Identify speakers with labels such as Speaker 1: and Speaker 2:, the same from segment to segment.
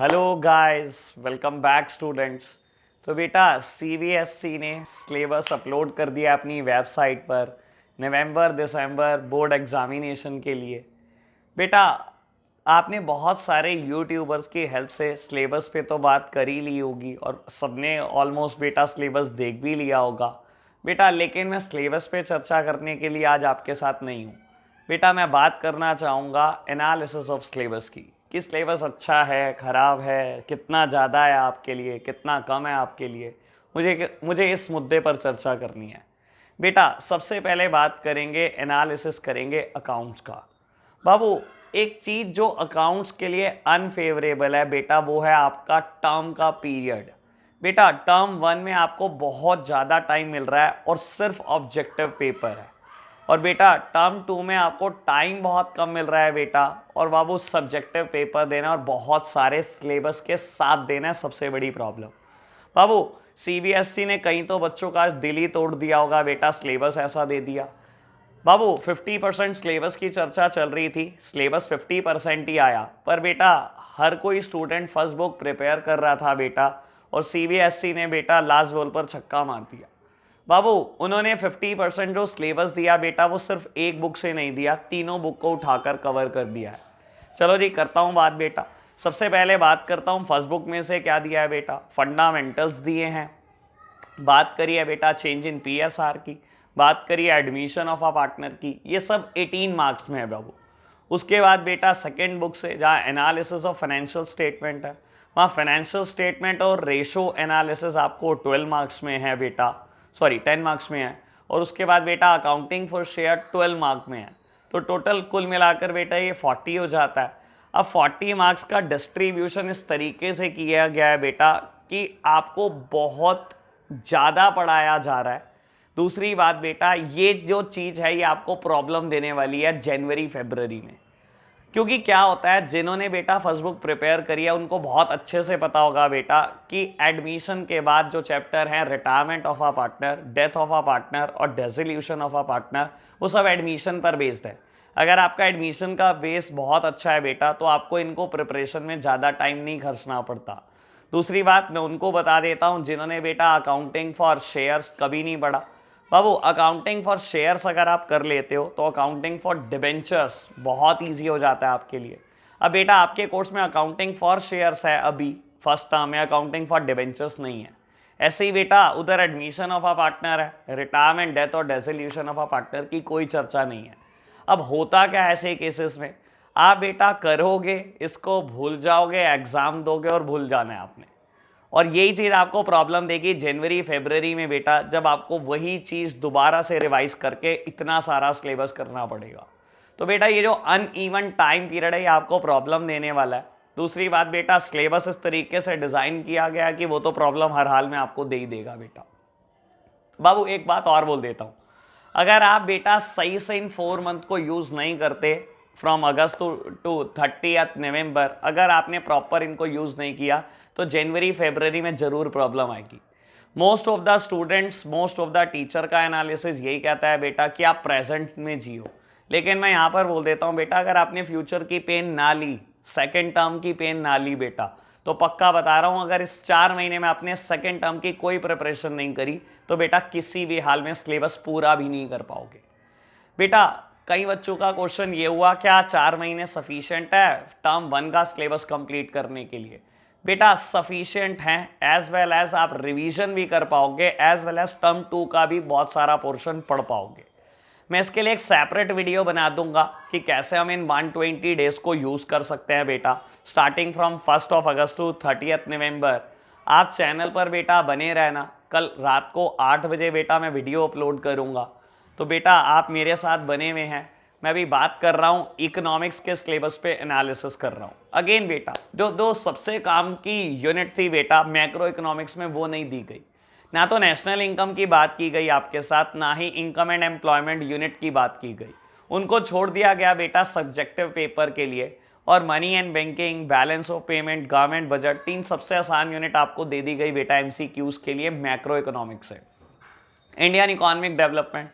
Speaker 1: Hello guys, welcome back students. तो बेटा CBSE ने सिलेबस अपलोड कर दिया अपनी वेबसाइट पर नवंबर दिसंबर बोर्ड एग्जामिनेशन के लिए। बेटा आपने बहुत सारे यूट्यूबर्स की हेल्प से सिलेबस पे तो बात कर ही ली होगी और सबने ऑलमोस्ट बेटा सिलेबस देख भी लिया होगा बेटा, लेकिन मैं सिलेबस पे चर्चा करने के लिए आज आपके साथ नहीं हूँ बेटा। मैं बात करना चाहूँगा एनालिसिस ऑफ सिलेबस की कि सिलेबस अच्छा है, ख़राब है, कितना ज़्यादा है आपके लिए, कितना कम है आपके लिए। मुझे इस मुद्दे पर चर्चा करनी है बेटा। सबसे पहले बात करेंगे, एनालिसिस करेंगे अकाउंट्स का। बाबू एक चीज़ जो अकाउंट्स के लिए अनफेवरेबल है बेटा, वो है आपका टर्म का पीरियड। बेटा टर्म 1 में आपको बहुत ज़्यादा टाइम मिल रहा है और सिर्फ ऑब्जेक्टिव पेपर है, और बेटा टर्म 2 में आपको टाइम बहुत कम मिल रहा है बेटा, और बाबू सब्जेक्टिव पेपर देना और बहुत सारे सिलेबस के साथ देना है सबसे बड़ी प्रॉब्लम। बाबू सीबीएसई ने कहीं तो बच्चों का दिल ही तोड़ दिया होगा बेटा, सिलेबस ऐसा दे दिया। बाबू 50% सिलेबस की चर्चा चल रही थी, सिलेबस 50% ही आया, पर बेटा हर कोई स्टूडेंट फर्स्ट बुक प्रिपेयर कर रहा था बेटा, और सीबीएसई ने बेटा लास्ट बॉल पर छक्का मार दिया। बाबू उन्होंने 50% जो सिलेबस दिया बेटा, वो सिर्फ एक बुक से नहीं दिया, तीनों बुक को उठाकर कवर कर दिया है। चलो जी करता हूँ बात बेटा। सबसे पहले बात करता हूँ फर्स्ट बुक में से क्या दिया है बेटा। फंडामेंटल्स दिए हैं, बात करिए बेटा चेंज इन पीएसआर की, बात करिए एडमिशन ऑफ अ पार्टनर की, ये सब 18 मार्क्स में है बाबू। उसके बाद बेटा सेकेंड बुक से जहाँ एनालिसिस ऑफ फाइनेंशियल स्टेटमेंट है, वहाँ फाइनेंशियल स्टेटमेंट और रेशो एनालिसिस आपको 12 मार्क्स में है बेटा, सॉरी 10 मार्क्स में है। और उसके बाद बेटा अकाउंटिंग फॉर शेयर 12 मार्क में है। तो टोटल कुल मिलाकर बेटा ये 40 हो जाता है। अब 40 मार्क्स का डिस्ट्रीब्यूशन इस तरीके से किया गया है बेटा कि आपको बहुत ज़्यादा पढ़ाया जा रहा है। दूसरी बात बेटा, ये जो चीज़ है ये आपको प्रॉब्लम देने वाली है जनवरी फरवरी में, क्योंकि क्या होता है जिन्होंने बेटा फर्स्ट बुक प्रिपेयर करी है उनको बहुत अच्छे से पता होगा बेटा कि एडमिशन के बाद जो चैप्टर हैं retirement of a partner, death of a partner और डिसोल्यूशन ऑफ अ पार्टनर, वो सब एडमिशन पर बेस्ड है। अगर आपका एडमिशन का बेस बहुत अच्छा है बेटा, तो आपको इनको प्रिपरेशन में ज़्यादा टाइम नहीं खर्चना पड़ता। दूसरी बात मैं उनको बता देता हूँ जिन्होंने बेटा अकाउंटिंग फॉर शेयर्स कभी नहीं पढ़ा। बाबू अकाउंटिंग फॉर शेयर्स अगर आप कर लेते हो तो अकाउंटिंग फॉर डिबेंचर्स बहुत इजी हो जाता है आपके लिए। अब बेटा आपके कोर्स में अकाउंटिंग फॉर शेयर्स है अभी फर्स्ट टर्म में, अकाउंटिंग फॉर डिबेंचर्स नहीं है। ऐसे ही बेटा उधर एडमिशन ऑफ अ पार्टनर है, रिटायरमेंट, डेथ और डिसोल्यूशन ऑफ अ पार्टनर की कोई चर्चा नहीं है। अब होता क्या है ऐसे केसेस में, आप बेटा करोगे इसको भूल जाओगे, एग्जाम दोगे और भूल जाना है आपने, और यही चीज़ आपको प्रॉब्लम देगी जनवरी फरवरी में बेटा, जब आपको वही चीज़ दोबारा से रिवाइज करके इतना सारा सिलेबस करना पड़ेगा। तो बेटा ये जो अनइवन टाइम पीरियड है ये आपको प्रॉब्लम देने वाला है। दूसरी बात बेटा सिलेबस इस तरीके से डिज़ाइन किया गया है कि वो तो प्रॉब्लम हर हाल में आपको दे ही देगा बेटा। बाबू एक बात और बोल देता हूँ, अगर आप बेटा सही से इन 4 मंथ को यूज़ नहीं करते, फ्रॉम अगस्त टू 30 नवंबर, अगर आपने प्रॉपर इनको यूज़ नहीं किया तो जनवरी फरवरी में ज़रूर प्रॉब्लम आएगी। Most of the students, most of the teacher का एनालिसिस यही कहता है बेटा कि आप प्रेजेंट में जियो, लेकिन मैं यहाँ पर बोल देता हूँ बेटा, अगर आपने फ्यूचर की पेन ना ली, सेकेंड टर्म की पेन ना ली बेटा, तो पक्का बता रहा हूँ अगर इस 4 महीने में आपने सेकेंड टर्म की कोई प्रिपरेशन नहीं करी तो बेटा किसी भी हाल में सिलेबस पूरा भी नहीं कर पाओगे। बेटा कई बच्चों का क्वेश्चन ये हुआ क्या 4 महीने सफिशिएंट है टर्म 1 का सिलेबस कंप्लीट करने के लिए। बेटा सफिशिएंट है, एज वेल एज आप रिवीजन भी कर पाओगे, एज वेल एज टर्म 2 का भी बहुत सारा पोर्शन पढ़ पाओगे। मैं इसके लिए एक सेपरेट वीडियो बना दूंगा कि कैसे हम इन 120 डेज को यूज़ कर सकते हैं बेटा, स्टार्टिंग फ्रॉम 1 अगस्त टू 30 नवंबर। आप चैनल पर बेटा बने रहना, कल रात को 8 बजे बेटा मैं वीडियो अपलोड करूंगा, तो बेटा आप मेरे साथ बने हुए हैं। मैं अभी बात कर रहा हूँ इकोनॉमिक्स के सिलेबस पे एनालिसिस कर रहा हूँ। अगेन बेटा जो दो सबसे काम की यूनिट थी बेटा मैक्रो इकोनॉमिक्स में, वो नहीं दी गई। ना तो नेशनल इनकम की बात की गई आपके साथ, ना ही इनकम एंड एम्प्लॉयमेंट यूनिट की बात की गई। उनको छोड़ दिया गया बेटा सब्जेक्टिव पेपर के लिए, और money and banking, balance of payment, government budget, 3 सबसे आसान यूनिट आपको दे दी गई बेटा एमसीक्यूज के लिए मैक्रो इकोनॉमिक्स से। इंडियन इकोनॉमिक डेवलपमेंट,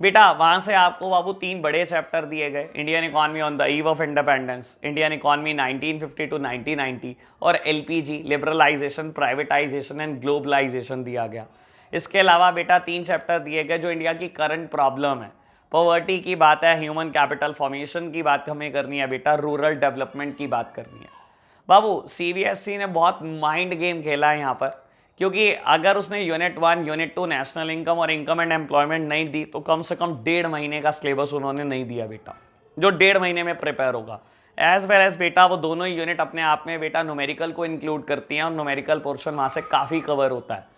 Speaker 1: बेटा वहां से आपको बाबू 3 बड़े चैप्टर दिए गए, Indian economy on the eve of independence, Indian economy 1950 to 1990 और LPG liberalization, privatization and globalization दिया गया। इसके अलावा बेटा 3 चैप्टर दिए गए जो इंडिया की करंट प्रॉब्लम है, पॉवर्टी की बात है, ह्यूमन कैपिटल फॉर्मेशन की बात हमें करनी है बेटा, रूरल डेवलपमेंट की बात करनी है। बाबू सीबीएसई ने बहुत माइंड गेम खेला है यहाँ पर, क्योंकि अगर उसने यूनिट 1 यूनिट 2 नेशनल इनकम और इनकम एंड एम्प्लॉयमेंट नहीं दी तो कम से कम 1.5 महीने का सिलेबस उन्होंने नहीं दिया बेटा, जो 1.5 महीने में प्रिपेयर होगा। एज वेल एज बेटा वो दोनों ही यूनिट अपने आप में बेटा न्यूमेरिकल को इंक्लूड करती हैं और न्यूमेरिकल पोर्शन वहाँ से काफ़ी कवर होता है।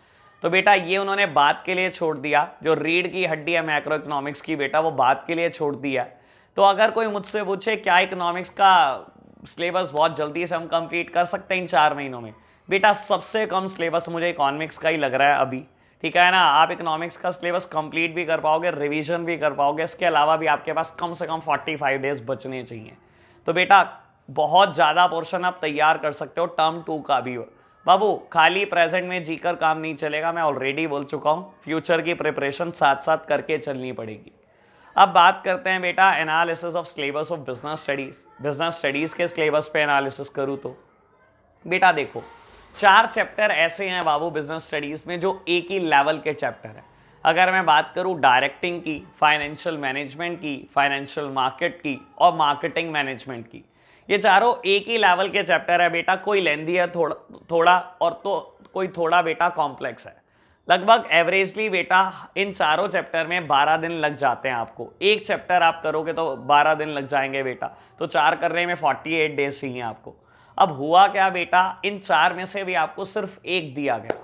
Speaker 1: तो बेटा ये उन्होंने बात के लिए छोड़ दिया, जो रीढ़ की हड्डी है मैक्रो इकोनॉमिक्स की बेटा वो बात के लिए छोड़ दिया। तो अगर कोई मुझसे पूछे क्या इकोनॉमिक्स का सिलेबस बहुत जल्दी से हम कंप्लीट कर सकते हैं इन 4 महीनों में, बेटा सबसे कम सिलेबस मुझे इकोनॉमिक्स का ही लग रहा है अभी, ठीक है ना। आप इकोनॉमिक्स का सिलेबस कंप्लीट भी कर पाओगे, रिवीजन भी कर पाओगे, इसके अलावा भी आपके पास कम से कम 45 डेज बचने चाहिए। तो बेटा बहुत ज़्यादा पोर्शन आप तैयार कर सकते हो टर्म 2 का भी। बाबू खाली प्रेजेंट में जीकर काम नहीं चलेगा, मैं ऑलरेडी बोल चुका हूँ, फ्यूचर की प्रिपरेशन साथ साथ करके चलनी पड़ेगी। अब बात करते हैं बेटा analysis of syllabus of business studies. Business studies के सिलेबस पे एनालिसिस करूँ तो बेटा देखो 4 चैप्टर ऐसे हैं बाबू बिजनेस स्टडीज़ में जो एक ही लेवल के चैप्टर हैं। अगर मैं बात करूँ डायरेक्टिंग की, फाइनेंशियल मैनेजमेंट की, फाइनेंशियल मार्केट की और मार्केटिंग मैनेजमेंट की, ये चारों एक ही लेवल के चैप्टर है बेटा। कोई लेंदी है थोड़ा और तो कोई थोड़ा बेटा कॉम्प्लेक्स है। लगभग एवरेजली बेटा इन चारों चैप्टर में 12 दिन लग जाते हैं आपको। एक चैप्टर आप करोगे तो 12 दिन लग जाएंगे बेटा, तो 4 करने में 48 डेज चाहिए आपको। अब हुआ क्या बेटा, इन 4 में से भी आपको सिर्फ एक दिया गया,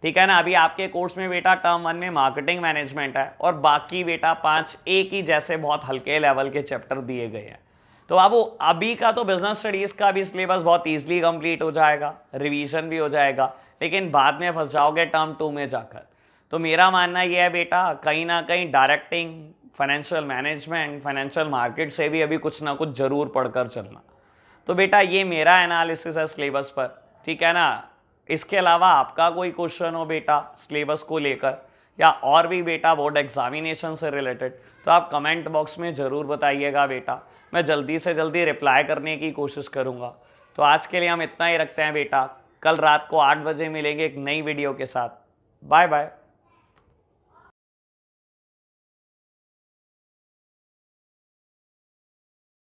Speaker 1: ठीक है ना। अभी आपके कोर्स में बेटा टर्म 1 में मार्केटिंग मैनेजमेंट है और बाकी बेटा 5 एक ही जैसे बहुत हल्के लेवल के चैप्टर दिए गए हैं। तो अब अभी का तो बिजनेस स्टडीज़ का भी सिलेबस बहुत ईजिली कंप्लीट हो जाएगा, रिवीजन भी हो जाएगा, लेकिन बाद में फंस जाओगे टर्म 2 में जाकर। तो मेरा मानना यह है बेटा कहीं ना कहीं directing, financial management, financial market से भी अभी कुछ ना कुछ जरूर पढ़कर चलना। तो बेटा ये मेरा एनालिसिस है सिलेबस पर, ठीक है ना। इसके अलावा आपका कोई क्वेश्चन हो बेटा सिलेबस को लेकर या और भी बेटा बोर्ड एग्जामिनेशन से रिलेटेड, तो आप कमेंट बॉक्स में ज़रूर बताइएगा बेटा, मैं जल्दी से जल्दी रिप्लाई करने की कोशिश करूँगा। तो आज के लिए हम इतना ही रखते हैं बेटा, कल रात को 8 बजे मिलेंगे एक नई वीडियो के साथ। Bye bye.